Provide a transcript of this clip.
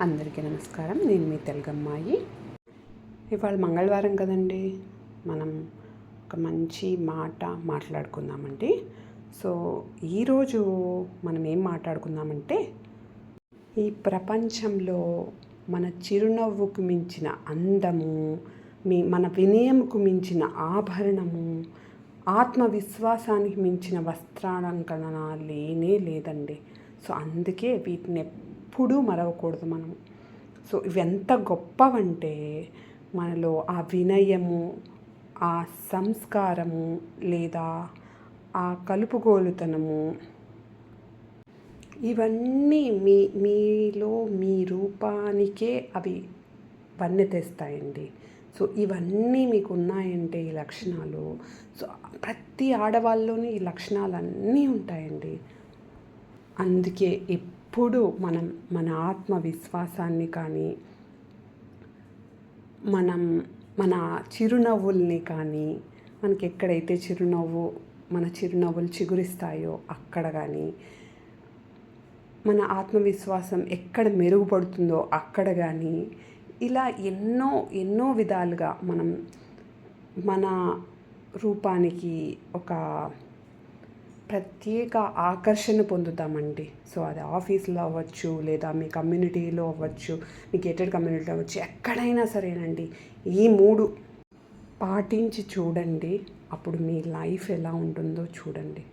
అందరికీ నమస్కారం. నేను మీ తెలుగమ్మాయి. ఇవాళ మంగళవారం కదండి, మనం ఒక మంచి మాట మాట్లాడుకుందామండి. సో ఈరోజు మనం ఏం మాట్లాడుకుందామంటే, ఈ ప్రపంచంలో మన చిరునవ్వుకు మించిన అందము, మన వినయముకు మించిన ఆభరణము, ఆత్మవిశ్వాసానికి మించిన వస్త్రాలంకరణ లేనే లేదండి. సో అందుకే వీటిని ఎప్పుడూ మరవకూడదు మనం. సో ఇవి ఎంత గొప్పవంటే, మనలో ఆ వినయము, ఆ సంస్కారము, లేదా ఆ కలుపుగోలుతనము, ఇవన్నీ మీలో మీ రూపానికే అవి వన్నె తెస్తాయండి. సో ఇవన్నీ మీకు ఉన్నాయంటే ఈ లక్షణాలు, సో ప్రతి ఆడవాళ్ళలోని ఈ లక్షణాలన్నీ ఉంటాయండి. అందుకే ఎప్పుడు మనం మన ఆత్మవిశ్వాసాన్ని కానీ, మన చిరునవ్వుల్ని కానీ, మనకి ఎక్కడైతే మన చిరునవ్వులు చిగురిస్తాయో అక్కడ కానీ, మన ఆత్మవిశ్వాసం ఎక్కడ మెరుగుపడుతుందో అక్కడ కానీ, ఇలా ఎన్నో విధాలుగా మనం మన రూపానికి ఒక ప్రత్యేక ఆకర్షణ పొందుతామండి. సో అది ఆఫీస్లో అవ్వచ్చు, లేదా మీ కమ్యూనిటీలో అవ్వచ్చు, మీ గేటెడ్ కమ్యూనిటీలో అవ్వచ్చు, ఎక్కడైనా సరేనండి. ఈ 3 పాటించి చూడండి, అప్పుడు మీ లైఫ్ ఎలా ఉంటుందో చూడండి.